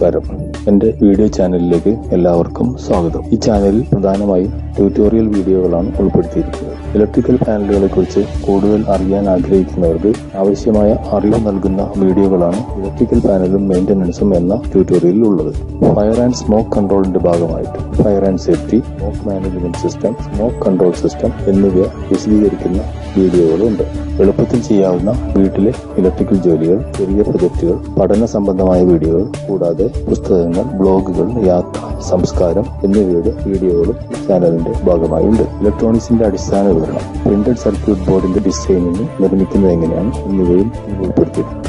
നമസ്കാരം. എൻ്റെ വീഡിയോ ചാനലിലേക്ക് എല്ലാവർക്കും സ്വാഗതം. ഈ ചാനലിൽ പ്രധാനമായും ട്യൂട്ടോറിയൽ വീഡിയോകളാണ് ഉൾപ്പെടുത്തിയിരിക്കുന്നത്. ഇലക്ട്രിക്കൽ പാനലുകളെ കുറിച്ച് കൂടുതൽ അറിയാൻ ആഗ്രഹിക്കുന്നവർക്ക് ആവശ്യമായ അറിവ് നൽകുന്ന വീഡിയോകളാണ് ഇലക്ട്രിക്കൽ പാനലും മെയിൻ്റനൻസും എന്ന ട്യൂട്ടോറിയലിൽ ഉള്ളത്. ഫയർ ആൻഡ് സ്മോക്ക് കൺട്രോളിന്റെ ഭാഗമായിട്ട് fire and safety, smoke management system, smoke control system എന്നിവ വിശദീകരിക്കുന്ന വീഡിയോകളുണ്ട്. എളുപ്പത്തിൽ ചെയ്യാവുന്ന വീട്ടിലെ ഇലക്ട്രിക്കൽ ജോലികൾ, ചെറിയ പ്രൊജക്ടുകൾ, പഠന സംബന്ധമായ വീഡിയോകൾ, കൂടാതെ പുസ്തകങ്ങൾ, ബ്ലോഗുകൾ, യാത്ര, സംസ്കാരം എന്നിവയുടെ വീഡിയോകളും ചാനലിന്റെ ഭാഗമായുണ്ട്. ഇലക്ട്രോണിക്സിന്റെ അടിസ്ഥാന വിവരണം, പ്രിന്റഡ് സർക്യൂട്ട് ബോർഡിന്റെ ഡിസൈനിങ്, നിർമ്മിക്കുന്നത് എങ്ങനെയാണ് എന്നിവയും ഉൾപ്പെടുത്തിയിട്ടുണ്ട്.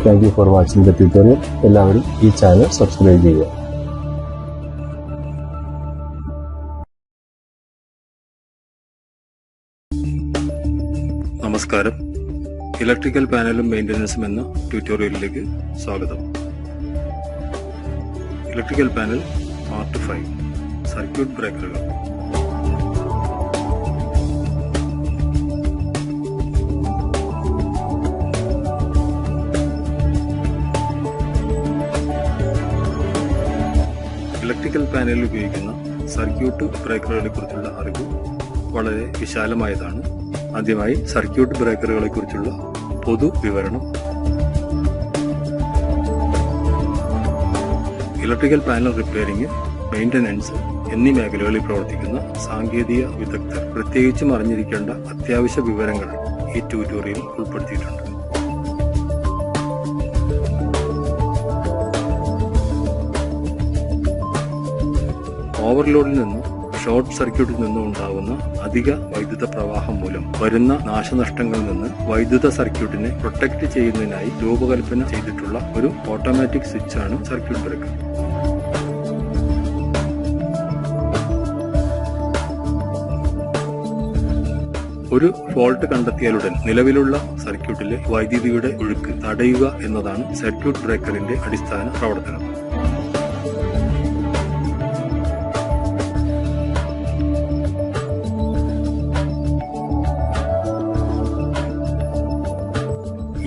Thank you for watching the tutorial. എല്ലാവരും ഈ ചാനൽ സബ്സ്ക്രൈബ് ചെയ്യുക. നമസ്കാരം. ഇലക്ട്രിക്കൽ പാനലും മെയിൻ്റനൻസും എന്ന ട്യൂട്ടോറിയലിലേക്ക് സ്വാഗതം. ഇലക്ട്രിക്കൽ പാനൽ പാർട്ട് 5, സർക്യൂട്ട് ബ്രേക്കറുകൾ. ഇലക്ട്രിക്കൽ പാനലിൽ ഉപയോഗിക്കുന്ന സർക്യൂട്ട് ബ്രേക്കറുകളെ കുറിച്ചുള്ള അറിവ് വളരെ വിശാലമായതാണ്. ആദ്യമായി സർക്യൂട്ട് ബ്രേക്കറുകളെ കുറിച്ചുള്ള പൊതു വിവരണം. ഇലക്ട്രിക്കൽ പാനൽ റിപ്പയറിംഗ്, മെയിൻ്റനൻസ് എന്നീ മേഖലകളിൽ പ്രവർത്തിക്കുന്ന സാങ്കേതിക വിദഗ്ധർ പ്രത്യേകിച്ചും അറിഞ്ഞിരിക്കേണ്ട അത്യാവശ്യ വിവരങ്ങൾ ഈ ട്യൂട്ടോറിയൽ ഉൾപ്പെടുത്തിയിട്ടുണ്ട്. ഓവർലോഡിൽ നിന്നും ഷോർട്ട് സർക്യൂട്ടിൽ നിന്നും ഉണ്ടാകുന്ന അധിക വൈദ്യുത പ്രവാഹം മൂലം വരുന്ന നാശനഷ്ടങ്ങളിൽ നിന്ന് വൈദ്യുത സർക്യൂട്ടിനെ പ്രൊട്ടക്ട് ചെയ്യുന്നതിനായി രൂപകൽപ്പന ചെയ്തിട്ടുള്ള ഒരു ഓട്ടോമാറ്റിക് സ്വിച്ചാണ് സർക്യൂട്ട് ബ്രേക്കർ. ഒരു ഫോൾട്ട് കണ്ടെത്തിയാലുടൻ നിലവിലുള്ള സർക്യൂട്ടിലെ വൈദ്യുതിയുടെ ഒഴുക്ക് തടയുക എന്നതാണ് സർക്യൂട്ട് ബ്രേക്കറിന്റെ അടിസ്ഥാന പ്രവർത്തനം.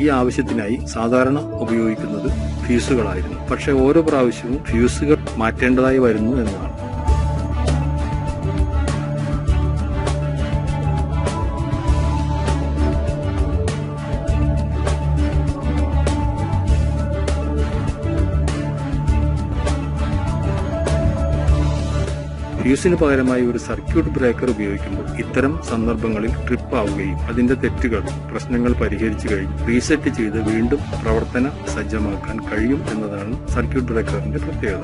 ഈ ആവശ്യത്തിനായി സാധാരണ ഉപയോഗിക്കുന്നത് ഫ്യൂസുകളായിരുന്നു. പക്ഷെ ഓരോ പ്രാവശ്യവും ഫ്യൂസുകൾ മാറ്റേണ്ടതായി വരുന്നു എന്നതാണ്. ഫ്യൂസിന് പകരമായി ഒരു സർക്യൂട്ട് ബ്രേക്കർ ഉപയോഗിക്കുമ്പോൾ ഇത്തരം സന്ദർഭങ്ങളിൽ ട്രിപ്പ് ആവുകയും അതിന്റെ തെറ്റുകൾ, പ്രശ്നങ്ങൾ പരിഹരിച്ചു കഴിഞ്ഞ് റീസെറ്റ് ചെയ്ത് വീണ്ടും പ്രവർത്തന സജ്ജമാക്കാൻ കഴിയും എന്നതാണ് സർക്യൂട്ട് ബ്രേക്കറിന്റെ പ്രത്യേകത.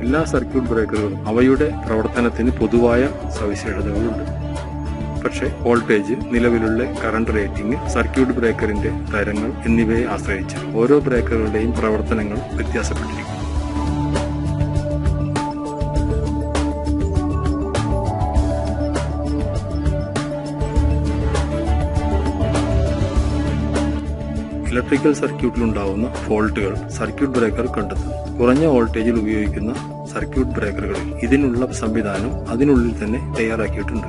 എല്ലാ സർക്യൂട്ട് ബ്രേക്കറുകളും അവയുടെ പ്രവർത്തനത്തിന് പൊതുവായ സവിശേഷതകളുണ്ട്. പക്ഷേ വോൾട്ടേജ്, നിലവിലുള്ള കറണ്ട് റേറ്റിംഗ്, സർക്യൂട്ട് ബ്രേക്കറിന്റെ തരങ്ങൾ എന്നിവയെ ആശ്രയിച്ച് ഓരോ ബ്രേക്കറുകളുടെയും പ്രവർത്തനങ്ങൾ വ്യത്യാസപ്പെട്ടിരിക്കും. ഇലക്ട്രിക്കൽ സർക്യൂട്ടിലുണ്ടാവുന്ന ഫോൾട്ടുകൾ സർക്യൂട്ട് ബ്രേക്കർ കണ്ടെത്തും. കുറഞ്ഞ വോൾട്ടേജിൽ ഉപയോഗിക്കുന്ന സർക്യൂട്ട് ബ്രേക്കറുകളിൽ ഇതിനുള്ള സംവിധാനം അതിനുള്ളിൽ തന്നെ തയ്യാറാക്കിയിട്ടുണ്ട്.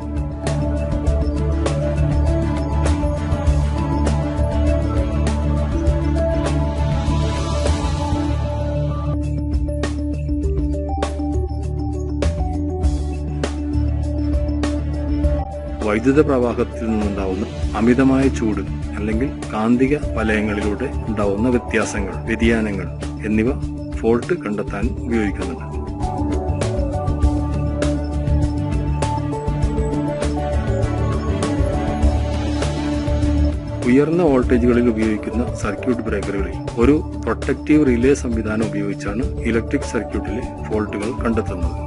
വൈദ്യുത പ്രവാഹത്തിൽ നിന്നുണ്ടാവുന്ന അമിതമായ ചൂട് അല്ലെങ്കിൽ കാന്തിക വലയങ്ങളിലൂടെ ഉണ്ടാവുന്ന വ്യത്യാസങ്ങൾ, വ്യതിയാനങ്ങൾ എന്നിവ ഫോൾട്ട് കണ്ടെത്താൻ ഉപയോഗിക്കുന്നുണ്ട്. ഉയർന്ന വോൾട്ടേജുകളിൽ ഉപയോഗിക്കുന്ന സർക്യൂട്ട് ബ്രേക്കറുകളിൽ ഒരു പ്രൊട്ടക്റ്റീവ് റിലേ സംവിധാനം ഉപയോഗിച്ചാണ് ഇലക്ട്രിക് സർക്യൂട്ടിലെ ഫോൾട്ടുകൾ കണ്ടെത്തുന്നത്.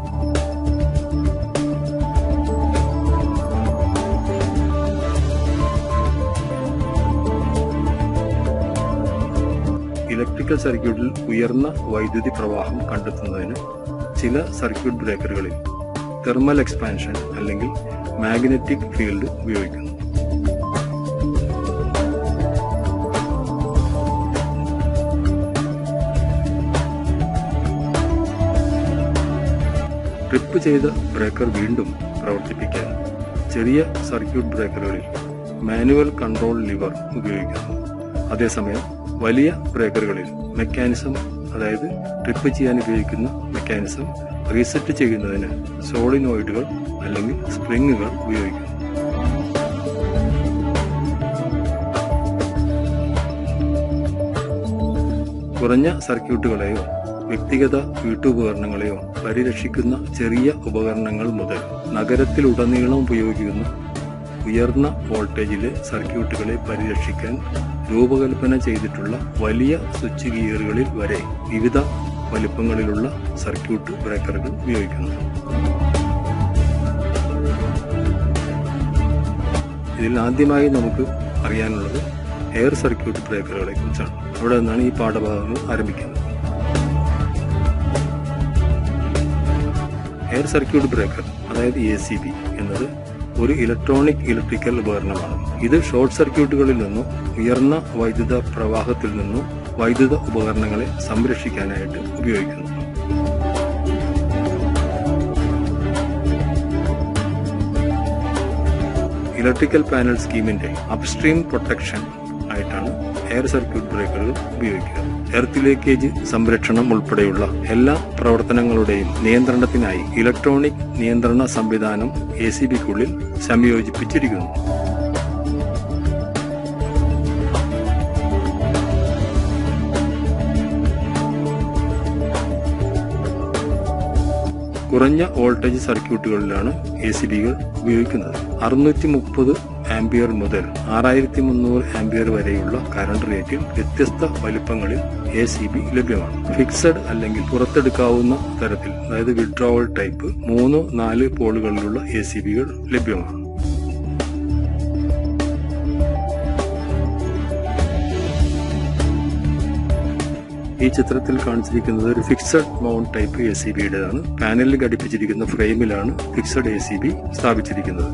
ഇലക്ട്രിക്കൽ സർക്യൂട്ടിൽ ഉയർന്ന വൈദ്യുതി പ്രവാഹം കണ്ടെത്തുന്നതിന് ചില സർക്യൂട്ട് ബ്രേക്കറുകളിൽ തെർമൽ എക്സ്പാൻഷൻ അല്ലെങ്കിൽ മാഗ്നറ്റിക് ഫീൽഡ് ഉപയോഗിക്കുന്നു. ട്രിപ്പ് ചെയ്ത ബ്രേക്കർ വീണ്ടും പ്രവർത്തിപ്പിക്കാൻ ചെറിയ സർക്യൂട്ട് ബ്രേക്കറുകളിൽ മാനുവൽ കൺട്രോൾ ലിവർ ഉപയോഗിക്കുന്നു. അതേസമയം വലിയ ബ്രേക്കറുകളിൽ മെക്കാനിസം, അതായത് ട്രിപ്പ് ചെയ്യാൻ ഉപയോഗിക്കുന്ന മെക്കാനിസം റീസെറ്റ് ചെയ്യുന്നതിന് സോളിനോയിഡുകൾ അല്ലെങ്കിൽ സ്പ്രിങ്ങുകൾ ഉപയോഗിക്കുന്നു. കുറഞ്ഞ സർക്യൂട്ടുകളെയോ വ്യക്തിഗത വീട്ടുപകരണങ്ങളെയോ പരിരക്ഷിക്കുന്ന ചെറിയ ഉപകരണങ്ങൾ മുതൽ നഗരത്തിലുടനീളം ഉപയോഗിക്കുന്ന ഉയർന്ന വോൾട്ടേജിലെ സർക്യൂട്ടുകളെ പരിരക്ഷിക്കാൻ രൂപകൽപ്പന ചെയ്തിട്ടുള്ള വലിയ സ്വിച്ച് ഗിയറുകളിൽ വരെ വിവിധ വലിപ്പങ്ങളിലുള്ള സർക്യൂട്ട് ബ്രേക്കറുകൾ ഉപയോഗിക്കുന്നു. ഇതിൽ ആദ്യമായി നമുക്ക് അറിയാനുള്ളത് എയർ സർക്യൂട്ട് ബ്രേക്കറുകളെ കുറിച്ചാണ്. അവിടെ നിന്നാണ് ഈ പാഠഭാഗങ്ങൾ ആരംഭിക്കുന്നത്. എയർ സർക്യൂട്ട് ബ്രേക്കർ, അതായത് ACB എന്നത് ഒരു ഇലക്ട്രിക്കൽ ഉപകരണമാണ്. ഇത് ഷോർട്ട് സർക്യൂട്ടുകളിൽ നിന്നോ ഉയർന്ന വൈദ്യുത പ്രവാഹത്തിൽ നിന്നോ വൈദ്യുത ഉപകരണങ്ങളെ സംരക്ഷിക്കാനായിട്ട് ഉപയോഗിക്കുന്നു. ഇലക്ട്രിക്കൽ പാനൽ സ്കീമിന്റെ അപ്സ്ട്രീം പ്രൊട്ടക്ഷൻ ആയിട്ടാണ് എയർ സർക്യൂട്ട് ബ്രേക്കറുകൾ ഉപയോഗിക്കുക. എർത്ത് ലീക്കേജ് സംരക്ഷണം ഉൾപ്പെടെയുള്ള എല്ലാ പ്രവർത്തനങ്ങളുടെയും നിയന്ത്രണത്തിനായി ഇലക്ട്രോണിക് നിയന്ത്രണ സംവിധാനം ACBക്കുള്ളിൽ സംയോജിപ്പിച്ചിരിക്കുന്നു. കുറഞ്ഞ വോൾട്ടേജ് സർക്യൂട്ടുകളിലാണ് ACBകൾ ഉപയോഗിക്കുന്നത്. 630 ആംപിയർ മുതൽ 6300 ആംപിയർ വരെയുള്ള കറണ്ട് റേറ്റിൽ വ്യത്യസ്ത വലിപ്പങ്ങളിൽ ACB ലഭ്യമാണ്. ഫിക്സഡ് അല്ലെങ്കിൽ പുറത്തെടുക്കാവുന്ന തരത്തിൽ, അതായത് വിഡ്രോവൽ ടൈപ്പ് 3-4 പോളുകളിലുള്ള ACBകൾ ലഭ്യമാണ്. ഈ ചിത്രത്തിൽ കാണിച്ചിരിക്കുന്നത് ഒരു ഫിക്സഡ് മൗണ്ട് ടൈപ്പ് ACBയുടേതാണ്. പാനലിൽ ഘടിപ്പിച്ചിരിക്കുന്ന ഫ്രെയിമിലാണ് ഫിക്സഡ് ACB സ്ഥാപിച്ചിരിക്കുന്നത്.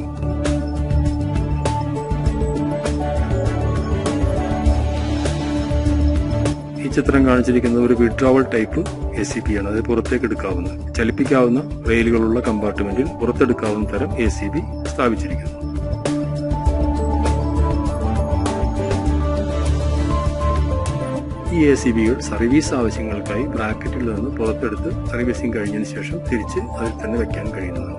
ഈ ചിത്രം കാണിച്ചിരിക്കുന്നത് ഒരു വിഡ്രോവൽ ടൈപ്പ് ACBയാണ്. അത് പുറത്തേക്ക് എടുക്കാവുന്ന, ചലിപ്പിക്കാവുന്ന റെയിലുകളുള്ള കമ്പാർട്ട്മെന്റിൽ പുറത്തെടുക്കാവുന്ന തരം ACB സ്ഥാപിച്ചിരിക്കുന്നു. ഈ ACBകൾ സർവീസ് ആവശ്യങ്ങൾക്കായി ബ്രാക്കറ്റിൽ നിന്ന് പുറത്തെടുത്ത് സർവീസിംഗ് കഴിഞ്ഞതിന് ശേഷം തിരിച്ച് അതിൽ തന്നെ വയ്ക്കാൻ കഴിയുന്നതാണ്.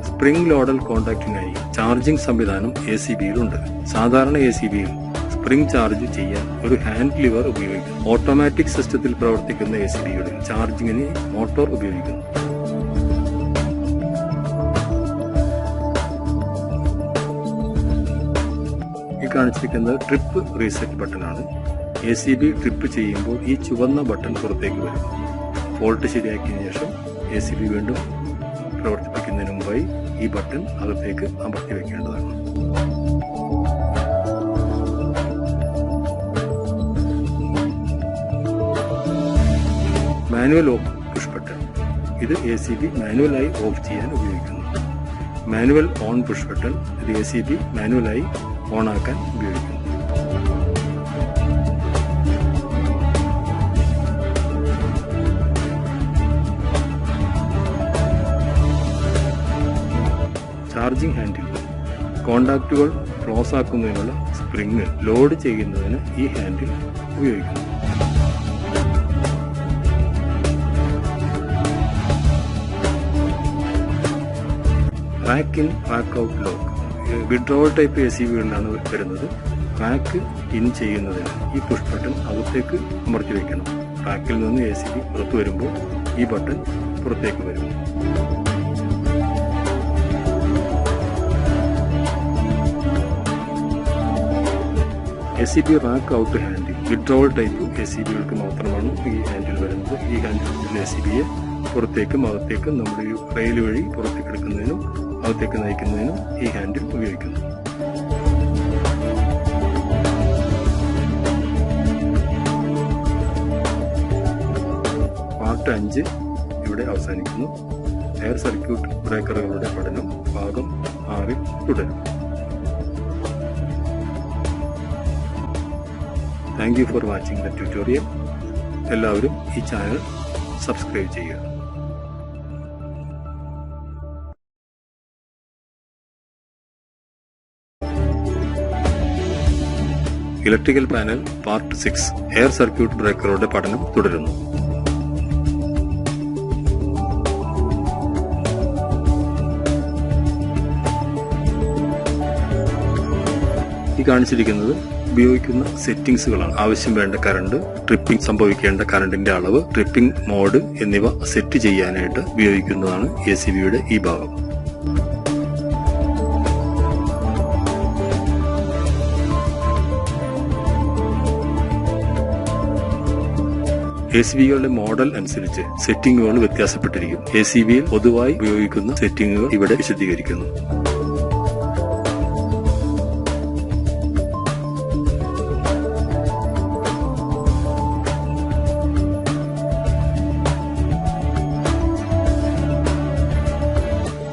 സ്പ്രിംഗ് ലോഡൽ കോണ്ടാക്റ്റിനായി ചാർജിംഗ് സംവിധാനം ACBയിലുണ്ട്. സാധാരണ ACBയിൽ സ്പ്രിംഗ് ചാർജ് ചെയ്യാൻ ഒരു ഹാൻഡ് ലിവർ ഉപയോഗിക്കുന്നു. ഓട്ടോമാറ്റിക് സിസ്റ്റത്തിൽ പ്രവർത്തിക്കുന്ന ACBകളിൽ ചാർജിങ്ങിന് മോട്ടോർ ഉപയോഗിക്കുന്നു. ഈ കാണിച്ചിരിക്കുന്നത് ട്രിപ്പ് റീസെറ്റ് ബട്ടണാണ്. ACB ട്രിപ്പ് ചെയ്യുമ്പോൾ ഈ ചുവന്ന ബട്ടൺ പുറത്തേക്ക് വരും. ഫോൾട്ട് ശരിയാക്കിയതിനു ശേഷം ACB വീണ്ടും പ്രവർത്തിപ്പിക്കുന്നതിന് മുമ്പായി ഈ ബട്ടൺ അകത്തേക്ക് അമർത്തി വെക്കേണ്ടതാണ്. മാനുവൽ ഓഫ് പുഷ് ബട്ടൺ, ഇത് ACB മാനുവലായി ഓഫ് ചെയ്യാൻ ഉപയോഗിക്കുന്നു. മാനുവൽ ഓൺ പുഷ് ബട്ടൺ, ഇത് ACB മാനുവലായി ഓണാക്കാൻ ഉപയോഗിക്കുന്നു. ചാർജിംഗ് ഹാൻഡിൽ, കോണ്ടാക്റ്റുകൾ ക്ലോസ് ആക്കുന്നതിനുള്ള സ്പ്രിങ് ലോഡ് ചെയ്യുന്നതിന് ഈ ഹാൻഡിൽ ഉപയോഗിക്കുന്നു. Rack in rack out lock, withdrawal type ACBകളിലാണ് വരുന്നത്. റാക്ക് ഇൻ ചെയ്യുന്നതിന് ഈ പുഷ് ബട്ടൺ അകത്തേക്ക് അമർത്തി വയ്ക്കണം. റാക്കിൽ നിന്ന് ACB പുറത്തു വരുമ്പോൾ ഈ ബട്ടൺ പുറത്തേക്ക് വരും. ACB rack out handle, withdrawal type ACBകൾക്ക് മാത്രമാണ് ഈ ഹാൻഡിൽ വരുന്നത്. ഈ ഹാൻഡിൽ ACBയെ പുറത്തേക്കും അകത്തേക്കും നമ്മുടെ ഈ റെയിൽ വഴി പുറത്തേക്ക് എടുക്കുന്നതിനും അകത്തേക്ക് നയിക്കുന്നതിനും ഈ ഹാൻഡിൽ ഉപയോഗിക്കുന്നു. പാർട്ട് 5 ഇവിടെ അവസാനിക്കുന്നു. എയർ സർക്യൂട്ട് ബ്രേക്കറുകളുടെ പഠനം ഭാഗം 6 തുടരും. Thank you for watching the tutorial. എല്ലാവരും ഈ ചാനൽ സബ്സ്ക്രൈബ് ചെയ്യുക. Electrical panel part 6 air circuit ബ്രേക്കറുടെ പഠനം തുടരുന്നു. ഈ കാണിച്ചിരിക്കുന്നത് ഉപയോഗിക്കുന്ന സെറ്റിംഗ്സുകളാണ്. ആവശ്യം വേണ്ട കറണ്ട്, ട്രിപ്പിംഗ് സംഭവിക്കേണ്ട കറണ്ടിന്റെ അളവ്, ട്രിപ്പിംഗ് മോഡ് എന്നിവ സെറ്റ് ചെയ്യാനായിട്ട് ഉപയോഗിക്കുന്നതാണ് ACBയുടെ ഈ ഭാഗം. ACBകളുടെ മോഡൽ അനുസരിച്ച് സെറ്റിംഗുകൾ വ്യത്യാസപ്പെട്ടിരിക്കും. ACBയിൽ പൊതുവായി ഉപയോഗിക്കുന്ന സെറ്റിംഗുകൾ ഇവിടെ വിശദീകരിക്കുന്നു.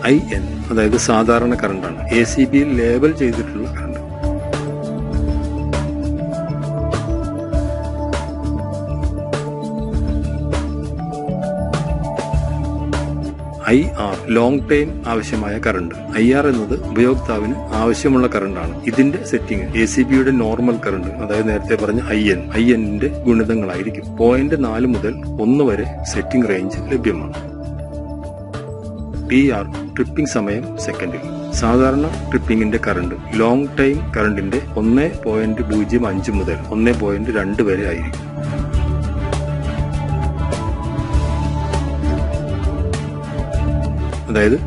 IN അതായത് സാധാരണ കറണ്ടാണ്. ACBയിൽ ലേബൽ ചെയ്തിട്ടുള്ള കറണ്ട്. IR ലോങ് ടൈം ആവശ്യമായ കറണ്ട്. IR എന്നത് ഉപയോക്താവിന് ആവശ്യമുള്ള കറണ്ടാണ്. ഇതിന്റെ സെറ്റിംഗ് ACBയുടെ നോർമൽ കറണ്ട്, അതായത് നേരത്തെ പറഞ്ഞ INന്റെ ഗുണിതങ്ങളായിരിക്കും. 0.4 മുതൽ 1 വരെ സെറ്റിംഗ് റേഞ്ച് ലഭ്യമാണ്. TR ട്രിപ്പിംഗ് സമയം സെക്കൻഡിൽ. സാധാരണ ട്രിപ്പിംഗിന്റെ കറണ്ട് ലോങ് ടൈം കറണ്ടിന്റെ 1.05 മുതൽ 1.2 വരെ ആയിരിക്കും. അതായത്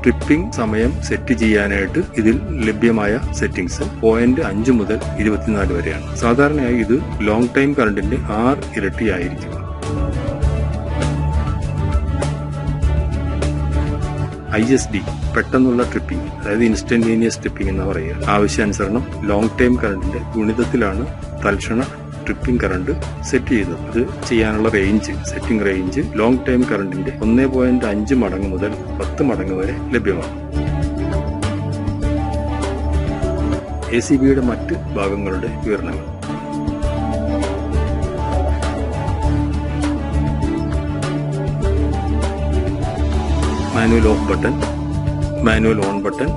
ട്രിപ്പിംഗ് സമയം സെറ്റ് ചെയ്യാനായിട്ട് ഇതിൽ ലഭ്യമായ സെറ്റിംഗ്സ് 0.5 മുതൽ 24 വരെയാണ്. സാധാരണയായി ഇത് ലോങ് ടൈം കറണ്ടിന്റെ 6 ഇരട്ടിയായിരിക്കും. ISD പെട്ടെന്നുള്ള ട്രിപ്പിംഗ്, അതായത് ഇൻസ്റ്റന്റേനിയസ് ട്രിപ്പിംഗ് എന്ന് പറയുക. ആവശ്യാനുസരണം ലോങ് ടൈം കറണ്ടിന്റെ ഗുണിതത്തിലാണ് തൽക്ഷണ ട്രിപ്പിംഗ് കറണ്ട് സെറ്റ് ചെയ്യുന്നത്. ഇത് ചെയ്യാനുള്ള range, setting range long time കറണ്ടിന്റെ 1.5 മടങ്ങ് മുതൽ 10 മടങ്ങ് വരെ ലഭ്യമാണ്. ACBയുടെ മറ്റ് ഭാഗങ്ങളുടെ വിവരണങ്ങൾ. Manual off button, manual on button,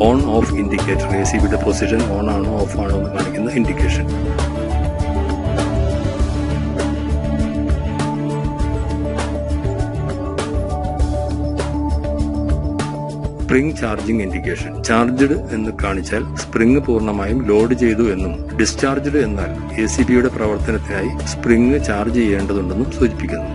on off indicator. ACBയുടെ പൊസിഷൻ ഓൺ ആണോ ഓഫ് ആണോ എന്ന് കാണിക്കുന്ന indication. Spring charging indication. Charged എന്ന് കാണിച്ചാൽ സ്പ്രിംഗ് പൂർണ്ണമായും ലോഡ് ചെയ്തു എന്നും, ഡിസ്ചാർജ്ഡ് എന്നാൽ ACBയുടെ പ്രവർത്തനത്തിനായി സ്പ്രിംഗ് ചാർജ് ചെയ്യേണ്ടതുണ്ടെന്നും സൂചിപ്പിക്കുന്നു.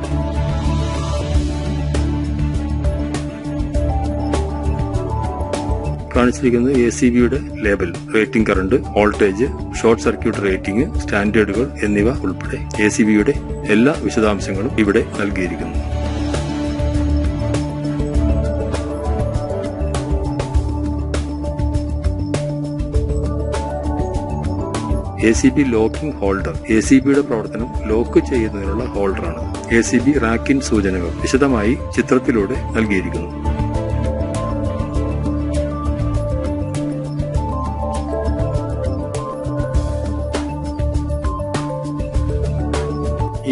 കാണിച്ചിരിക്കുന്നത് ACBയുടെ label, rating current, voltage, short circuit rating, സ്റ്റാൻഡേർഡുകൾ എന്നിവ ഉൾപ്പെടെ ACBയുടെ എല്ലാ വിശദാംശങ്ങളും ഇവിടെ നൽകിയിരിക്കുന്നു. ACB locking holder. ACBയുടെ പ്രവർത്തനം ലോക്ക് ചെയ്യുന്നതിനുള്ള ഹോൾഡറാണ്. ACB റാക്കിൻ സൂചനകൾ വിശദമായി ചിത്രത്തിലൂടെ നൽകിയിരിക്കുന്നു.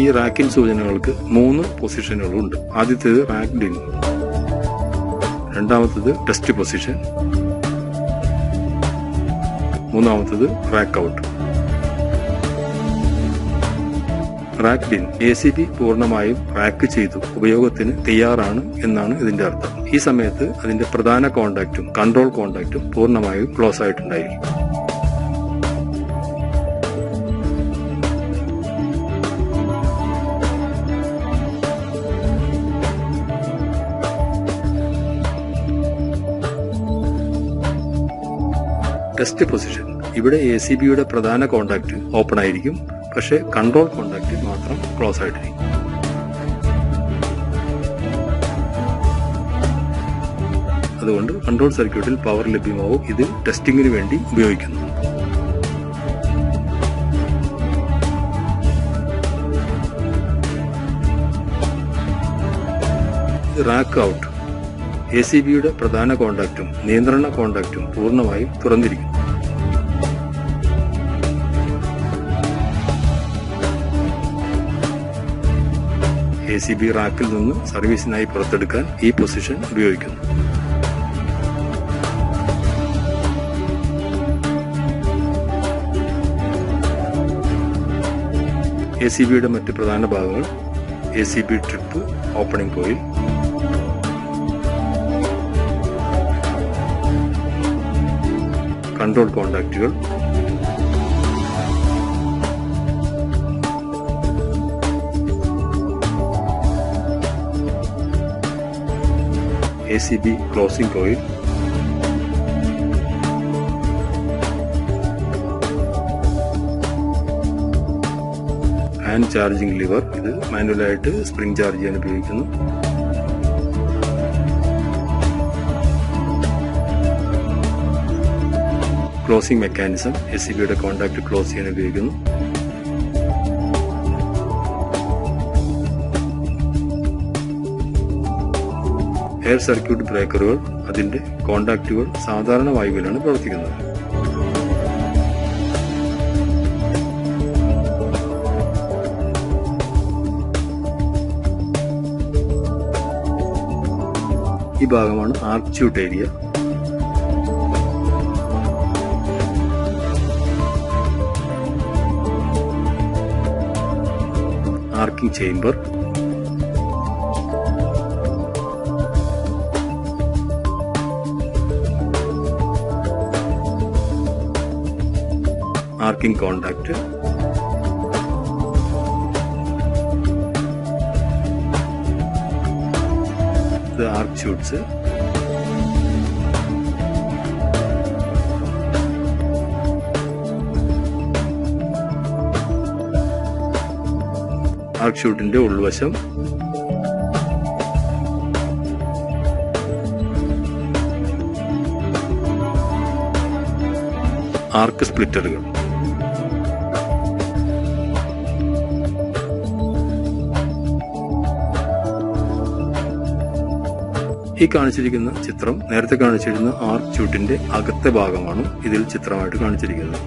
ഈ റാക്കിൻ സൂചനകൾക്ക് 3 പൊസിഷനുകളുണ്ട്. ആദ്യത്തേത് റാക്ക്ഡ് ഇൻ, രണ്ടാമത്തേത് ടെസ്റ്റ് പൊസിഷൻ, മൂന്നാമത്തേത് റാക്ക് ഔട്ട്. റാക്ക്ഡ് ഇൻ, ACB പൂർണ്ണമായും റാക്ക് ചെയ്തു, ഉപയോഗത്തിന് തയ്യാറാണ് എന്നാണ് ഇതിന്റെ അർത്ഥം. ഈ സമയത്ത് അതിന്റെ പ്രധാന കോണ്ടാക്റ്റും കൺട്രോൾ കോണ്ടാക്റ്റും പൂർണ്ണമായും ക്ലോസ് ആയിട്ടുണ്ടായിരിക്കും. Test position. ഇവിടെ ACBയുടെ പ്രധാന കോണ്ടാക്ട് ഓപ്പൺ ആയിരിക്കും, പക്ഷേ കൺട്രോൾ കോണ്ടാക്ട് മാത്രം ക്ലോസ് ആയിട്ടിരിക്കും. അതുകൊണ്ട് കൺട്രോൾ സർക്യൂട്ടിൽ പവർ ലഭ്യമാവും. ഇത് ടെസ്റ്റിംഗിന് വേണ്ടി ഉപയോഗിക്കുന്നു. Rack out. ACBയുടെ പ്രധാന കോണ്ടാക്റ്റും നിയന്ത്രണ കോണ്ടാക്റ്റും പൂർണ്ണമായും തുറന്നിരിക്കും. ACB റാക്കിൽ നിന്ന് സർവീസിനായി പുറത്തെടുക്കാൻ ഈ പൊസിഷൻ ഉപയോഗിക്കുന്നു. ACBയുടെ മറ്റ് പ്രധാന ഭാഗങ്ങൾ ACB trip, opening coil, control കോണ്ടാക്റ്റുകൾ, ACB closing coil, hand charging lever, ഇത് മാനുവലായിട്ട് സ്പ്രിംഗ് ചാർജ് ചെയ്യാൻ ഉപയോഗിക്കുന്നു. ക്ലോസിംഗ് മെക്കാനിസം, ACBയുടെ കോണ്ടാക്ട് ക്ലോസ് ചെയ്യാൻ ഉപയോഗിക്കുന്നു. എയർ സർക്യൂട്ട് ബ്രേക്കറുകൾ, അതിന്റെ കോണ്ടാക്റ്റുകൾ സാധാരണ വായുവിലാണ് പ്രവർത്തിക്കുന്നത്. ഈ ഭാഗമാണ് arc chute area. Arcing chamber, arcing contact, arc chutes, arc ഷൂട്ടിന്റെ ഉൾവശം, ആർക്ക് സ്പ്ലിറ്ററുകൾ. ഈ കാണിച്ചിരിക്കുന്ന ചിത്രം നേരത്തെ കാണിച്ചിരുന്ന ആർക്ക് ച്യൂട്ടിന്റെ അകത്തെ ഭാഗമാണ് ഇതിൽ ചിത്രമായിട്ട് കാണിച്ചിരിക്കുന്നത്.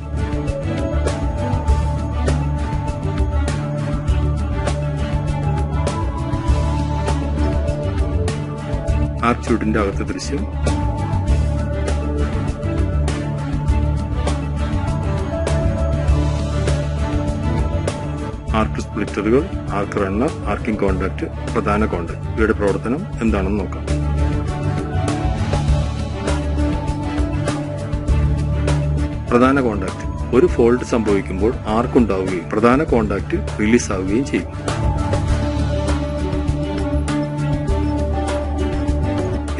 ആർക്ക് ച്യൂട്ടിന്റെ അകത്തെ ദൃശ്യം. ആർക്ക് സ്പ്ലിറ്ററുകൾ, ആർക്ക് റണ്ണർ, ആർക്കിംഗ് കോണ്ടാക്ട്, പ്രധാന കോണ്ടാക്ട്, ഇവയുടെ പ്രവർത്തനം എന്താണെന്ന് നോക്കാം. പ്രധാന കോണ്ടാക്ട്, ഒരു ഫോൾട്ട് സംഭവിക്കുമ്പോൾ ആർക്ക് ഉണ്ടാവുകയും പ്രധാന കോണ്ടാക്ട് റിലീസ് ആവുകയും ചെയ്യും.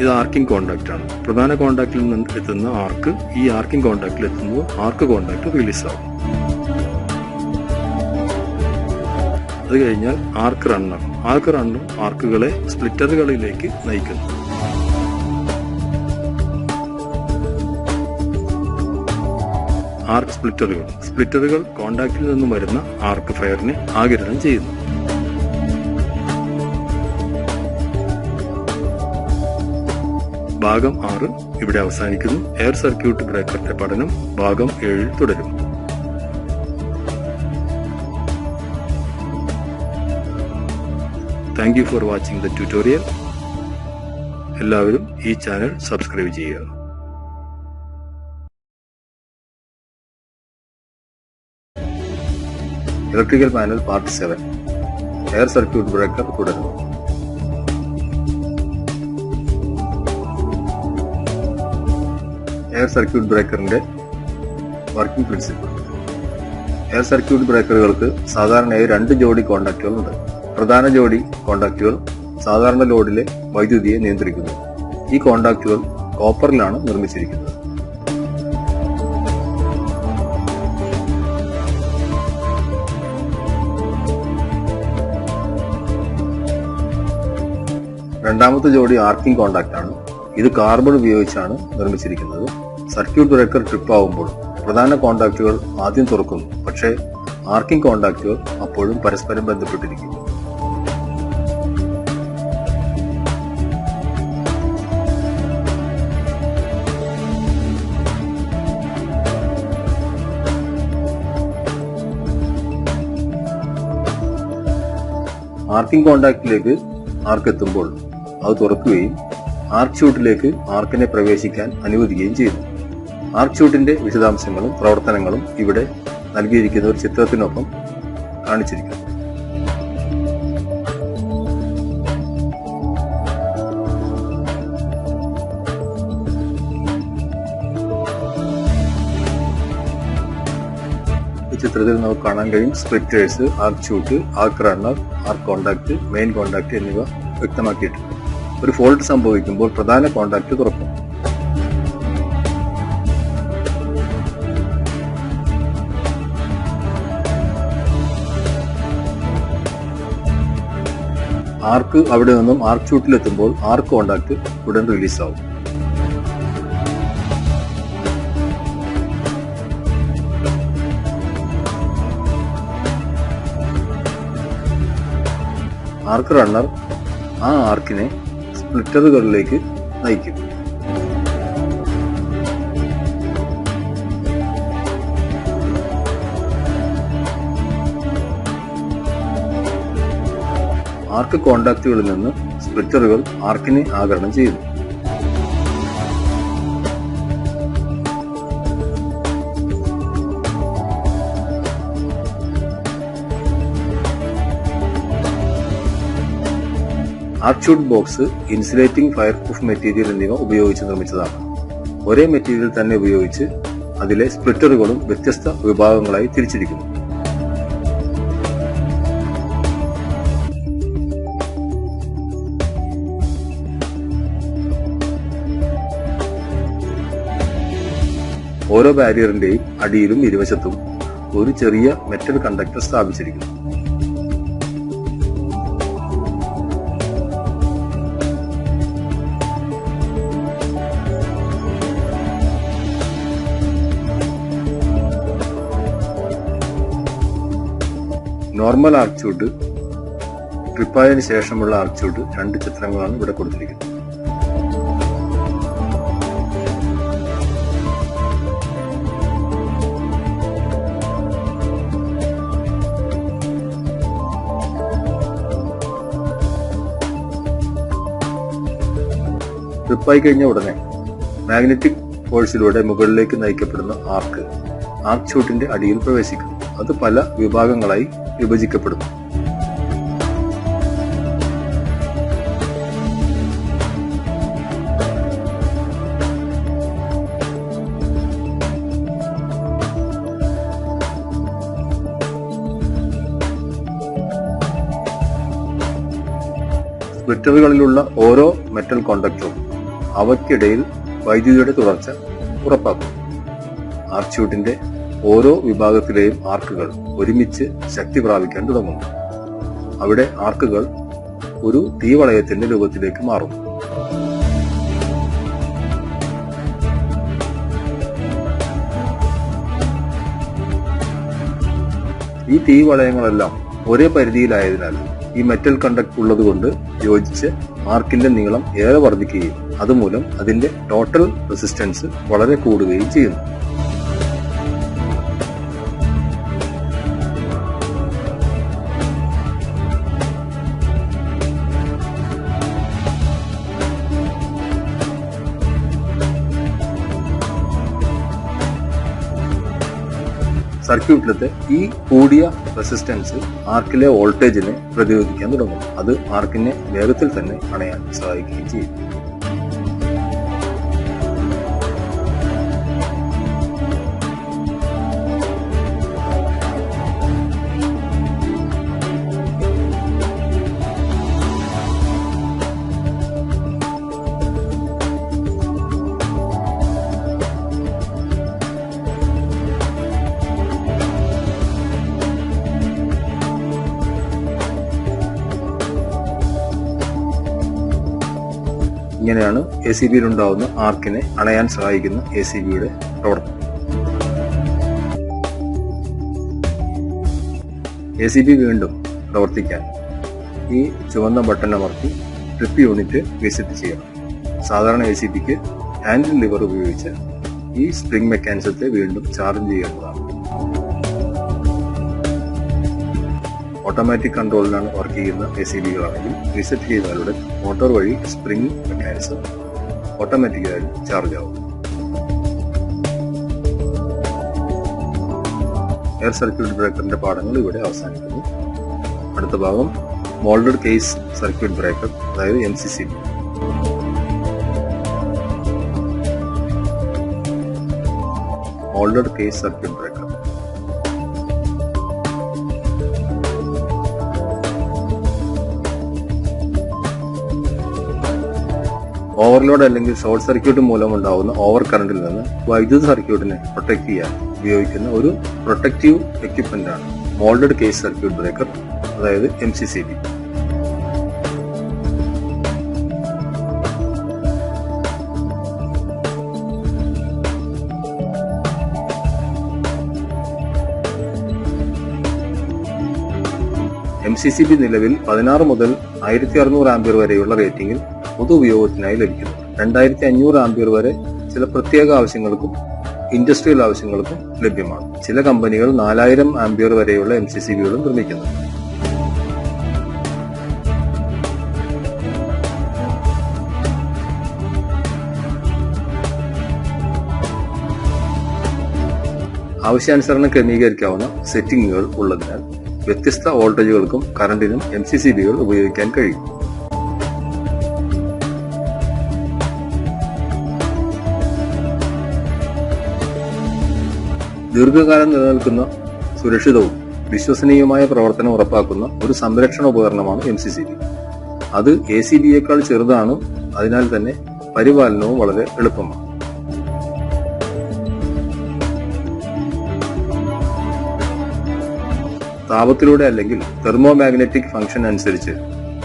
ഇത് ആർക്കിംഗ് കോണ്ടാക്ട് ആണ്. പ്രധാന കോണ്ടാക്റ്റിൽ നിന്ന് എത്തുന്ന ആർക്ക് ഈ ആർക്കിംഗ് കോണ്ടാക്റ്റിൽ എത്തുമ്പോൾ ആർക്ക് കോണ്ടാക്ട് റിലീസ് ആവും. അത് കഴിഞ്ഞാൽ ആർക്ക് റണ്ണർ. ആർക്ക് റണ്ണർ ആർക്കുകളെ സ്പ്ലിറ്ററുകളിലേക്ക് നയിക്കുന്നു. ആർക്ക് സ്പ്ലിറ്ററുകൾ, സ്പ്ലിറ്ററുകൾ കോണ്ടാക്റ്റിൽ നിന്നും വരുന്ന ആർക്ക് ഫയറിനെ ആഗിരണം ചെയ്യുന്നു. ഭാഗം 6 ഇവിടെ അവസാനിക്കുന്നു. എയർ സർക്യൂട്ട് ബ്രേക്കറിന്റെ പഠനം ഭാഗം 7 തുടരും. Thank you for watching the tutorial. എല്ലാവരും ഈ ചാനൽ സബ്സ്ക്രൈബ് ചെയ്യുക. Electrical panel part 7, air circuit breaker തുടരുന്നു. എയർ സർക്യൂട്ട് ബ്രേക്കറിന്റെ വർക്കിംഗ് പ്രിൻസിപ്പിൾ. എയർ സർക്യൂട്ട് ബ്രേക്കറുകൾക്ക് സാധാരണയായി 2 ജോഡി കോണ്ടാക്റ്റുകൾ ഉണ്ട്. പ്രധാന ജോഡി കോണ്ടാക്റ്റുകൾ സാധാരണ ലോഡിലെ വൈദ്യുതിയെ നിയന്ത്രിക്കുന്നു. ഈ കോണ്ടാക്റ്റുകൾ കോപ്പറിലാണ് നിർമ്മിച്ചിരിക്കുന്നത്. രണ്ടാമത്തെ ജോഡി ആർക്കിംഗ് കോണ്ടാക്ട് ആണ്. ഇത് കാർബൺ ഉപയോഗിച്ചാണ് നിർമ്മിച്ചിരിക്കുന്നത്. സർക്യൂട്ട് ബ്രേക്കർ ട്രിപ്പ് ആവുമ്പോൾ പ്രധാന കോണ്ടാക്റ്റുകൾ ആദ്യം തുറക്കുന്നു, പക്ഷേ ആർക്കിംഗ് കോണ്ടാക്റ്റുകൾ അപ്പോഴും പരസ്പരം ബന്ധപ്പെട്ടിരിക്കും. ആർക്കിംഗ് കോണ്ടാക്റ്റിലേക്ക് ആർക്ക് എത്തുമ്പോൾ അത് തുറക്കുകയും ആർക്ക് ഷൂട്ടിലേക്ക് ആർക്കിനെ പ്രവേശിക്കാൻ അനുവദിക്കുകയും ചെയ്യുന്നു. ആർക്ക് ഷൂട്ടിന്റെ വിശദാംശങ്ങളും പ്രവർത്തനങ്ങളും ഇവിടെ നൽകിയിരിക്കുന്ന ഒരു ചിത്രത്തിനൊപ്പം കാണിച്ചിരിക്കുന്നു. ഈ ചിത്രത്തിൽ നമുക്ക് കാണാൻ കഴിയും സ്പ്ലിറ്റേഴ്സ്, ആർക്ക് ഷൂട്ട്, ആർക്ക് റണ്ണർ, ആർക്ക് കോണ്ടാക്ട്, മെയിൻ കോണ്ടാക്ട് എന്നിവ വ്യക്തമാക്കിയിട്ടുണ്ട്. ഒരു ഫോൾട്ട് സംഭവിക്കുമ്പോൾ പ്രധാന കോണ്ടാക്ട് തുറക്കും. ആർക്ക് അവിടെ നിന്നും ആർക്ക് ഷൂട്ടിലെത്തുമ്പോൾ ആർക്ക് കോണ്ടാക്ട് ഉടൻ റിലീസാവും. ആർക്ക് റണ്ണർ ആ ആർക്കിനെ സ്പ്ലിറ്ററുകളിലേക്ക് നയിക്കും. ആർക്ക് കോണ്ടാക്റ്റുകളിൽ നിന്ന് സ്പ്ലിറ്ററുകൾ ആർക്കിനെ ആഗിരണം ചെയ്യുന്നു. Arc chute box insulating fireproof material എന്നിവ ഉപയോഗിച്ച് നിർമ്മിച്ചതാണ്. ഒരേ മെറ്റീരിയൽ തന്നെ ഉപയോഗിച്ച് അതിലെ സ്പ്ലിറ്ററുകളും വ്യത്യസ്ത വിഭാഗങ്ങളായി തിരിച്ചിരിക്കുന്നു. ഓരോ ബാരിയറിന്റെയും അടിയിലും ഇരുവശത്തും ഒരു ചെറിയ മെറ്റൽ കണ്ടക്ടർ സ്ഥാപിച്ചിരിക്കുന്നു. നോർമൽ ആർക്ക് ഷൂട്ട്, ട്രിപ്പായതിനു ശേഷമുള്ള ആർക്ക് ഷൂട്ട്, രണ്ട് ചിത്രങ്ങളാണ് ഇവിടെ കൊടുത്തിരിക്കുന്നത്. ട്രിപ്പായി കഴിഞ്ഞ ഉടനെ മാഗ്നറ്റിക് ഫോഴ്സിലൂടെ മുകളിലേക്ക് നയിക്കപ്പെടുന്ന ആർക്ക് ഷൂട്ടിന്റെ അടിയിൽ പ്രവേശിക്കുന്നു. അത് പല വിഭാഗങ്ങളായി വിഭജിക്കപ്പെടുന്നു. സ്പ്ലിറ്ററുകളിലുള്ള ഓരോ മെറ്റൽ കോണ്ടക്ടറും അവയ്ക്കിടയിൽ വൈദ്യുതിയുടെ തുടർച്ച ഉറപ്പാക്കും. ആർക്ക് ഷൂട്ടിന്റെ ഓരോ വിഭാഗത്തിലെയും ആർക്കുകൾ ഒരുമിച്ച് ശക്തി പ്രാപിക്കാൻ തുടങ്ങുന്നു. അവിടെ ആർക്കുകൾ ഒരു തീവളയത്തിന്റെ രൂപത്തിലേക്ക് മാറുന്നു. ഈ തീവളയങ്ങളെല്ലാം ഒരേ പരിധിയിലായതിനാൽ ഈ മെറ്റൽ കണ്ടക്ട് ഉള്ളതുകൊണ്ട് യോജിച്ച് ആർക്കിന്റെ നീളം ഏറെ വർദ്ധിക്കുകയും അതുമൂലം അതിന്റെ ടോട്ടൽ റെസിസ്റ്റൻസ് വളരെ കൂടുകയും ചെയ്യുന്നു. സർക്യൂട്ടിലത്തെ ഈ കൂടിയ റെസിസ്റ്റൻസ് ആർക്കിലെ വോൾട്ടേജിനെ പ്രതിരോധിക്കാൻ തുടങ്ങും. അത് ആർക്കിനെ വേഗത്തിൽ തന്നെ അണയാൻ സഹായിക്കുകയും ചെയ്യും. ഇങ്ങനെയാണ് ACBയിൽ ഉണ്ടാവുന്ന ആർക്കിനെ അണയാൻ സഹായിക്കുന്ന ACBയുടെ പ്രവർത്തനം. ACB വീണ്ടും പ്രവർത്തിക്കാൻ ഈ ചുവന്ന ബട്ടൺ അമർത്തി ട്രിപ്പ് യൂണിറ്റ് റീസെറ്റ് ചെയ്യണം. സാധാരണ ACBക്ക് ഹാൻഡിൽ ലിവർ ഉപയോഗിച്ച് ഈ സ്പ്രിംഗ് മെക്കാനിസത്തെ വീണ്ടും ചാർജ് ചെയ്യേണ്ടതാണ്. ഓട്ടോമാറ്റിക് കൺട്രോളിലാണ് വർക്ക് ചെയ്യുന്ന ACB ആണെങ്കിൽ റീസെറ്റ് ചെയ്താലുടൻ മോട്ടോർ വഴി സ്പ്രിംഗ് മെക്കാനിസം ഓട്ടോമാറ്റിക്കായി ചാർജ് ആവും. എയർ സർക്യൂട്ട് ബ്രേക്കറിന്റെ പാഠങ്ങൾ ഇവിടെ അവസാനിക്കുന്നു. അടുത്ത ഭാഗം മോൾഡഡ് കേസ് സർക്യൂട്ട് ബ്രേക്കർ, അതായത് MCCB. Moulded case circuit breaker. Overload അല്ലെങ്കിൽ ഷോർട്ട് സർക്യൂട്ട് മൂലമുണ്ടാവുന്ന ഓവർ കറണ്ടിൽ നിന്ന് വൈദ്യുത സർക്യൂട്ടിനെ പ്രൊട്ടക്ട് ചെയ്യാൻ ഉപയോഗിക്കുന്ന ഒരു പ്രൊട്ടക്റ്റീവ് എക്യുപ്മെന്റ് ആണ് മോൾഡഡ് കേസ് സർക്യൂട്ട് ബ്രേക്കർ, അതായത് MCCB. MCCB നിലവിൽ 16 മുതൽ 1600 ആംപിയർ വരെയുള്ള റേറ്റിംഗിൽ പൊതു ഉപയോഗത്തിനായി ലഭിക്കുന്നു. 2500 ആംപിയർ വരെ ചില പ്രത്യേക ആവശ്യങ്ങൾക്കും ഇൻഡസ്ട്രിയൽ ആവശ്യങ്ങൾക്കും ലഭ്യമാണ്. ചില കമ്പനികൾ 4000 ആംപിയർ വരെയുള്ള MCCBകളും നിർമ്മിക്കുന്നു. ആവശ്യാനുസരണം ക്രമീകരിക്കാവുന്ന സെറ്റിംഗുകൾ ഉള്ളതിനാൽ വ്യത്യസ്ത വോൾട്ടേജുകൾക്കും കറണ്ടിനും MCCBകൾ ഉപയോഗിക്കാൻ കഴിയും. ദീർഘകാലം നിലനിൽക്കുന്ന സുരക്ഷിതവും വിശ്വസനീയമായ പ്രവർത്തനം ഉറപ്പാക്കുന്ന ഒരു സംരക്ഷണ ഉപകരണമാണ് MCCB. അത് ACBയേക്കാൾ ചെറുതാണ്, അതിനാൽ തന്നെ പരിപാലനവും വളരെ എളുപ്പമാണ്. താപത്തിലൂടെ അല്ലെങ്കിൽ തെർമോമാഗ്നറ്റിക് ഫംഗ്ഷൻ അനുസരിച്ച്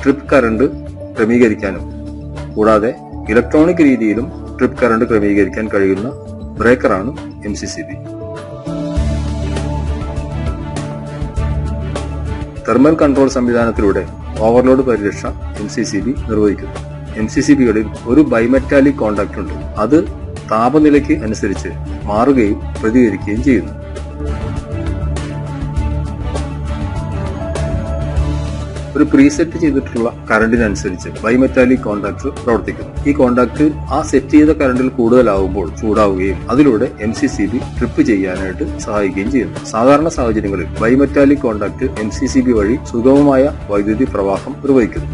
ട്രിപ്പ് കറണ്ട് ക്രമീകരിക്കാനും കൂടാതെ ഇലക്ട്രോണിക് രീതിയിലും ട്രിപ്പ് കറണ്ട് ക്രമീകരിക്കാൻ കഴിയുന്ന ബ്രേക്കറാണ് MCCB. തെർമൽ കൺട്രോൾ സംവിധാനത്തിലൂടെ ഓവർലോഡ് പരിരക്ഷ MCCB നിർവഹിക്കുന്നു. MCCBകളിൽ ഒരു ബൈമെറ്റാലിക് കോണ്ടാക്ട് ഉണ്ട്. അത് താപനിലയ്ക്ക് അനുസരിച്ച് മാറുകയും പ്രതികരിക്കുകയും ചെയ്യുന്നു. ഒരു പ്രീസെറ്റ് ചെയ്തിട്ടുള്ള കറണ്ടിനനുസരിച്ച് ബൈമെറ്റാലിക് കോണ്ടാക്ട് പ്രവർത്തിക്കുന്നു. ഈ കോണ്ടാക്ട് ആ സെറ്റ് ചെയ്ത കറണ്ടിൽ കൂടുതലാവുമ്പോൾ ചൂടാവുകയും അതിലൂടെ MCCB ട്രിപ്പ് ചെയ്യാനായിട്ട് സഹായിക്കുകയും ചെയ്യുന്നു. സാധാരണ സാഹചര്യങ്ങളിൽ ബൈമെറ്റാലിക് കോണ്ടാക്ട് MCCB വഴി സുഗമമായ വൈദ്യുതി പ്രവാഹം നിർവഹിക്കുന്നു.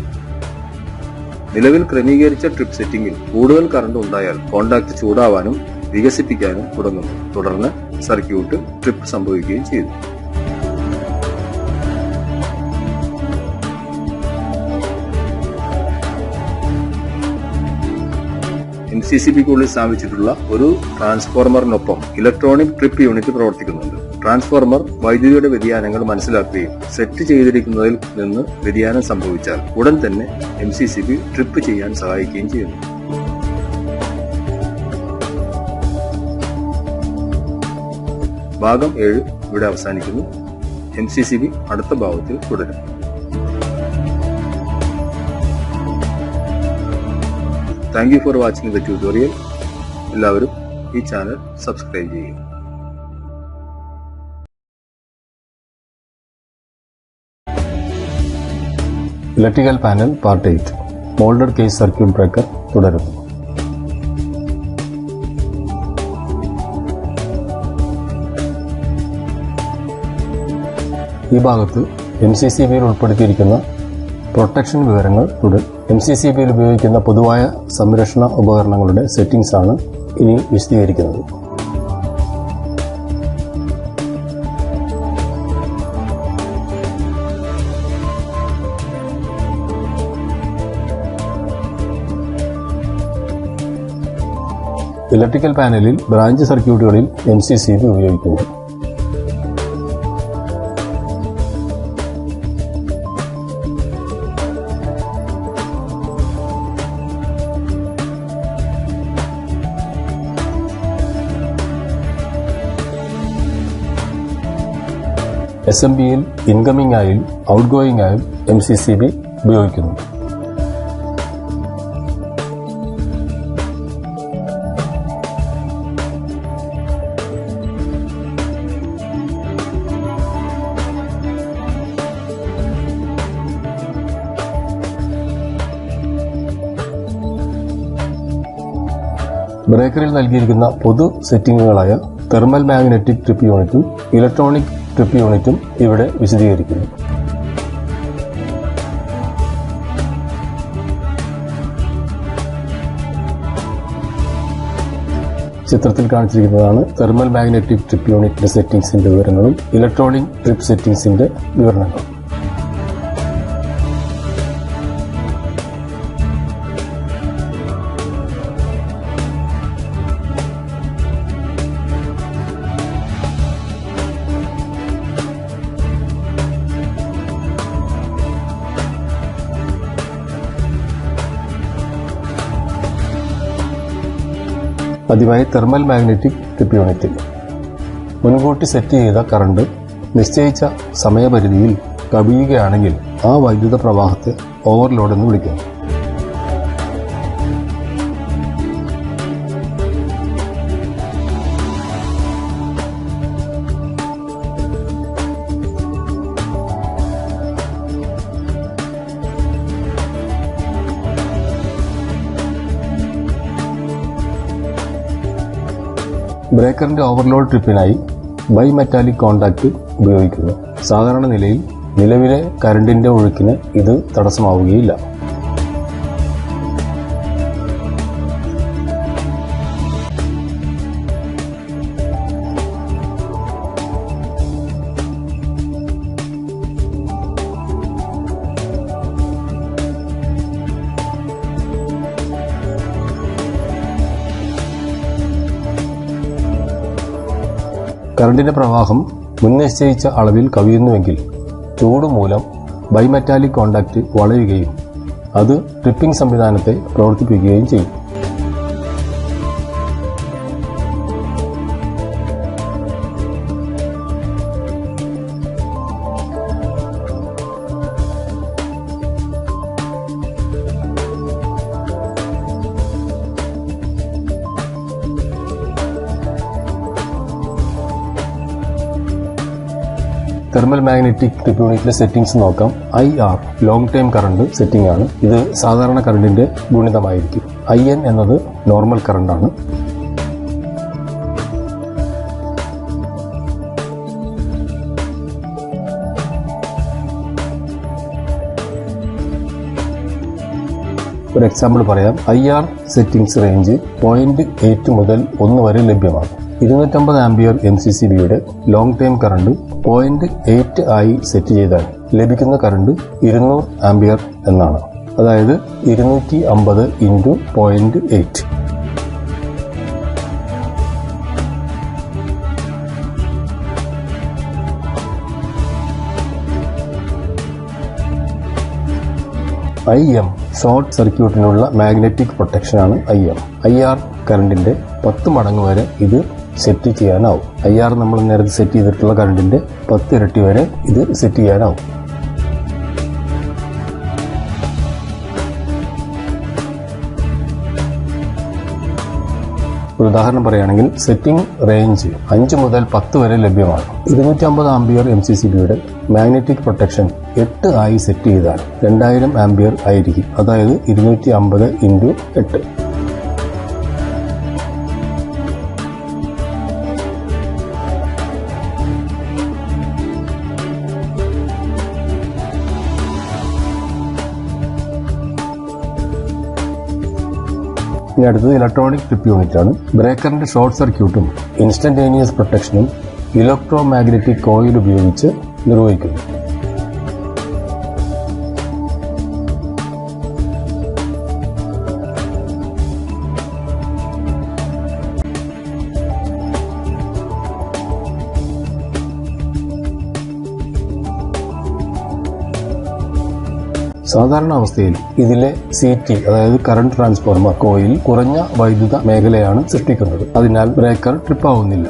നിലവിൽ ക്രമീകരിച്ച ട്രിപ്പ് സെറ്റിംഗിൽ കൂടുതൽ കറണ്ട് ഉണ്ടായാൽ കോണ്ടാക്ട് ചൂടാവാനും വികസിപ്പിക്കാനും തുടങ്ങുന്നു. തുടർന്ന് സർക്യൂട്ട് ട്രിപ്പ് സംഭവിക്കുകയും ചെയ്യുന്നു. MCCBക്കുള്ളിൽ സ്ഥാപിച്ചിട്ടുള്ള ഒരു ട്രാൻസ്ഫോർമറിനൊപ്പം ഇലക്ട്രോണിക് ട്രിപ്പ് യൂണിറ്റ് പ്രവർത്തിക്കുന്നുണ്ട്. ട്രാൻസ്ഫോർമർ വൈദ്യുതിയുടെ വ്യതിയാനങ്ങൾ മനസ്സിലാക്കുകയും സെറ്റ് ചെയ്തിരിക്കുന്നതിൽ നിന്ന് വ്യതിയാനം സംഭവിച്ചാൽ ഉടൻ തന്നെ MCCB ട്രിപ്പ് ചെയ്യാൻ സഹായിക്കുകയും ചെയ്യുന്നു. ഭാഗം 7 ഇവിടെ അവസാനിക്കുന്നു. MCCB അടുത്ത ഭാഗത്തിൽ തുടരും. Thank you for watching the tutorial. എല്ലാവരും ഈ ചാനൽ സബ്സ്ക്രൈബ് ചെയ്യുക. Electrical panel part 8 moulded case circuit breaker തുടരുന്നു. ഈ ഭാഗത്ത് MCCBയിൽ ഉൾപ്പെടുത്തിയിരിക്കുന്ന പ്രൊട്ടക്ഷൻ വിവരങ്ങൾ തുടരും. MCCBയിൽ ഉപയോഗിക്കുന്ന പൊതുവായ സംരക്ഷണ ഉപകരണങ്ങളുടെ സെറ്റിംഗ്സ് ആണ് ഇനി വിശദീകരിക്കുന്നത്. ഇലക്ട്രിക്കൽ പാനലിൽ ബ്രാഞ്ച് സർക്യൂട്ടുകളിൽ MCCB ഉപയോഗിക്കുന്നു. SMBയിൽ ഇൻകമിംഗ് ആയും ഔട്ട് ഗോയിങ് ആയും MCCB ഉപയോഗിക്കുന്നു. ബ്രേക്കറിൽ നൽകിയിരിക്കുന്ന പൊതു സെറ്റിംഗുകളായ തെർമൽ മാഗ്നറ്റിക് ട്രിപ്പ് യൂണിറ്റും ഇലക്ട്രോണിക് ട്രിപ്പ് യൂണിറ്റും ഇവിടെ വിശദീകരിക്കുന്നു. ചിത്രത്തിൽ കാണിച്ചിരിക്കുന്നതാണ് തെർമൽ മാഗ്നറ്റിക് ട്രിപ്പ് യൂണിറ്റിന്റെ സെറ്റിംഗ്സിന്റെ വിവരങ്ങളും ഇലക്ട്രോണിക് ട്രിപ്പ് സെറ്റിംഗ്സിന്റെ വിവരണങ്ങളും. ആദ്യമായി തെർമൽ മാഗ്നറ്റിക് ട്രിപ്പ് യൂണിറ്റിൽ മുൻകൂട്ടി സെറ്റ് ചെയ്ത കറണ്ട് നിശ്ചയിച്ച സമയപരിധിയിൽ കവിയുകയാണെങ്കിൽ ആ വൈദ്യുത പ്രവാഹത്തെ ഓവർലോഡ് എന്ന് വിളിക്കുന്നു. ബ്രേക്കറിന്റെ ഓവർലോഡ് ട്രിപ്പിനായി ബൈമെറ്റാലിക് കോണ്ടാക്ട് ഉപയോഗിക്കുന്നു. സാധാരണ നിലയിൽ നിലവിലെ കറണ്ടിന്റെ ഒഴുക്കിന് ഇത് തടസ്സമാവുകയില്ല. കറണ്ടിന്റെ പ്രവാഹം മുൻനിശ്ചയിച്ച അളവിൽ കവിയുന്നുവെങ്കിൽ ചൂട് മൂലം ബൈമെറ്റാലിക് കോണ്ടാക്ട് വളയുകയും അത് ട്രിപ്പിംഗ് സംവിധാനത്തെ പ്രവർത്തിപ്പിക്കുകയും ചെയ്യും. തെർമൽ മാഗ്നറ്റിക് ട്രിപ്പ് യൂണിറ്റിലെ സെറ്റിംഗ്സ് നോക്കാം. IR long time current setting ആണ്. ഇത് സാധാരണ കറണ്ടിന്റെ ഗുണിതമായിരിക്കും. IN എന്നത് നോർമൽ കറണ്ടാണ്. ഒരു എക്സാമ്പിൾ പറയാം. IR സെറ്റിംഗ്സ് റേഞ്ച് 0.8 മുതൽ 1 വരെ ലഭ്യമാണ്. 250 ആംപിയർ MCCBയുടെ ലോങ് ടൈം കറണ്ട് 0.8 ആയി സെറ്റ് ചെയ്താൽ ലഭിക്കുന്ന കറണ്ട് 200 ആംപിയർ എന്നാണ്. അതായത് 250 × 0.8. IM ഷോർട്ട് സർക്യൂട്ടിനുള്ള മാഗ്നറ്റിക് പ്രൊട്ടക്ഷനാണ് IM. IR കറണ്ടിന്റെ 10 മടങ്ങ് വരെ ഇത് സെറ്റ് ചെയ്യാനാവും. IR നമ്മൾ നേരത്തെ സെറ്റ് ചെയ്തിട്ടുള്ള കറണ്ടിന്റെ 10 ഇരട്ടി വരെ ഇത് സെറ്റ് ചെയ്യാനാവും. ഒരു ഉദാഹരണം പറയുകയാണെങ്കിൽ സെറ്റിംഗ് റേഞ്ച് 5 മുതൽ 10 വരെ ലഭ്യമാണ്. 250 ആംപിയർ MCCBയുടെ മാഗ്നറ്റിക് പ്രൊട്ടക്ഷൻ 8 ആയി സെറ്റ് ചെയ്താൽ 2000 ആംപിയർ ആയിരിക്കും. അതായത് 250 × 8. ഇനി അടുത്തത് ഇലക്ട്രോണിക് ട്രിപ്പ് യൂണിറ്റ് ആണ്. ബ്രേക്കറിന്റെ ഷോർട്ട് സർക്യൂട്ടും ഇൻസ്റ്റന്റേനിയസ് പ്രൊട്ടക്ഷനും ഇലക്ട്രോ മാഗ്നറ്റിക് കോയിൽ ഉപയോഗിച്ച് നിർവഹിക്കുന്നു. സാധാരണ അവസ്ഥയിൽ ഇതിലെ CT അതായത് കറന്റ് ട്രാൻസ്ഫോർമർ കോയിൽ കുറഞ്ഞ വൈദ്യുത മേഖലയാണ് സൃഷ്ടിക്കുന്നത്. അതിനാൽ ബ്രേക്കർ ട്രിപ്പ് ആവുന്നില്ല.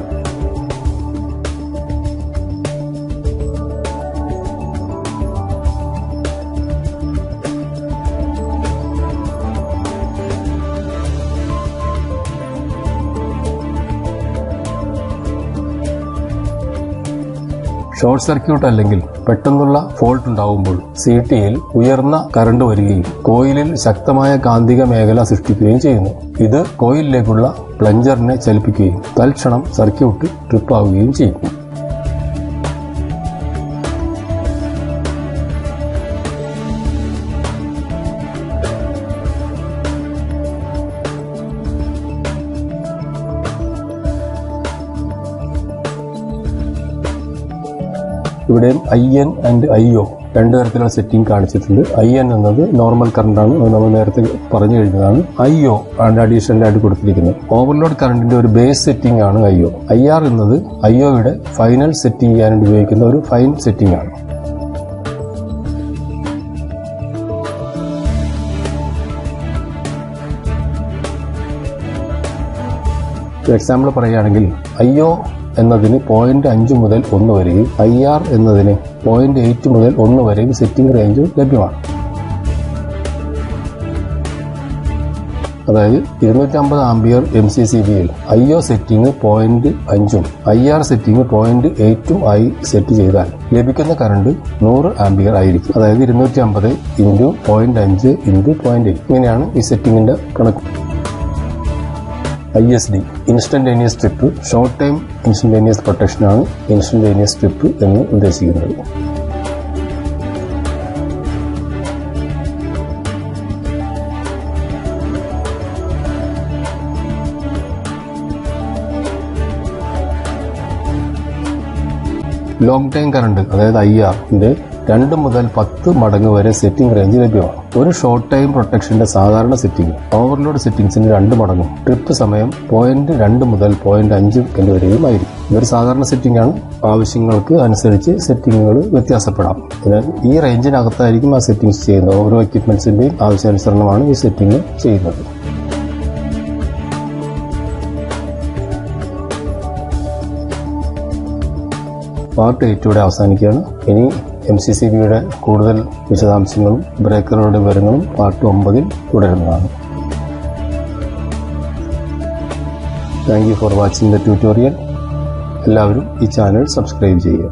ഷോർട്ട് സർക്യൂട്ട് അല്ലെങ്കിൽ പെട്ടെന്നുള്ള ഫോൾട്ട് ഉണ്ടാവുമ്പോൾ CT-യിൽ ഉയർന്ന കറണ്ട് വരികയും കോയിലിൽ ശക്തമായ കാന്തിക മേഖല സൃഷ്ടിക്കുകയും ചെയ്യുന്നു. ഇത് കോയിലിലേക്കുള്ള പ്ലഞ്ചറിനെ ചലിപ്പിക്കുകയും തൽക്ഷണം സർക്യൂട്ട് ട്രിപ്പ് ആവുകയും ചെയ്യും. ഇവിടെയും IN ആൻഡ് IO രണ്ട് തരത്തിലുള്ള സെറ്റിംഗ് കാണിച്ചിട്ടുണ്ട്. IN എന്നത് നോർമൽ കറണ്ടാണ്, അത് നമ്മൾ നേരത്തെ പറഞ്ഞു കഴിഞ്ഞതാണ്. IO ആണ് അഡീഷണൽ ആയിട്ട് കൊടുത്തിരിക്കുന്നത്. ഓവർലോഡ് കറണ്ടിന്റെ ഒരു ബേസ് സെറ്റിംഗ് ആണ് IO. IR എന്നത് IOയുടെ ഫൈനൽ സെറ്റ് ചെയ്യാനായിട്ട് ഉപയോഗിക്കുന്ന ഒരു ഫൈൻ സെറ്റിംഗ് ആണ്. എക്സാമ്പിൾ പറയുകയാണെങ്കിൽ IO എന്നതിന് 0.5 മുതൽ 1 വരെയും IR എന്നതിന് 0.8 മുതൽ 1 വരെയും സെറ്റിംഗ് റേഞ്ച് ലഭ്യമാണ്. അതായത് 250 ആംപിയർ MCCBയിൽ IO സെറ്റിംഗ് 0.5ഉം IR സെറ്റിംഗ് 0.8ഉം ആയി സെറ്റ് ചെയ്താൽ ലഭിക്കുന്ന കറണ്ട് 100 ആംപിയർ ആയിരിക്കും. അതായത് 250 × 0.5 × 0.8 ഇങ്ങനെയാണ് ഈ സെറ്റിംഗിന്റെ കണക്ക്. ISD instantaneous trip, short time instantaneous പ്രൊട്ടക്ഷനാണ് ഇൻസ്റ്റന്റേനിയസ് ട്രിപ്പ് എന്ന് ഉദ്ദേശിക്കുന്നത്. ലോങ് ടൈം കറണ്ട് അതായത് IR-ന്റെ 2 മുതൽ 10 മടങ്ങ് വരെ സെറ്റിംഗ് റേഞ്ച് ലഭ്യമാണ്. ഒരു ഷോർട്ട് ടൈം പ്രൊട്ടക്ഷന്റെ സാധാരണ സെറ്റിംഗ് ഓവർലോഡ് സെറ്റിംഗ്സിന് 2 മടങ്ങും ട്രിപ്പ് സമയം 0.2 മുതൽ 0.5 വരെയും ആയിരിക്കും. ഇതൊരു സാധാരണ സെറ്റിംഗ് ആണ്. ആവശ്യങ്ങൾക്ക് അനുസരിച്ച് സെറ്റിംഗുകൾ വ്യത്യാസപ്പെടാം. അതിനാൽ ഈ റേഞ്ചിനകത്തായിരിക്കും ആ സെറ്റിംഗ്സ് ചെയ്യുന്നത്. ഓരോ എക്യുപ്മെന്റ്സിന്റെയും ആവശ്യാനുസരണമാണ് ഈ സെറ്റിംഗ് ചെയ്യുന്നത്. പാർട്ട് 8 ഇവിടെ അവസാനിക്കുകയാണ്. ഇനി MCCBയുടെ കൂടുതൽ വിശദാംശങ്ങളും ബ്രേക്കറുടെ വിവരങ്ങളും പാർട്ട് 9 തുടരുന്നതാണ്. Thank you for watching the tutorial. എല്ലാവരും ഈ ചാനൽ സബ്സ്ക്രൈബ് ചെയ്യുക.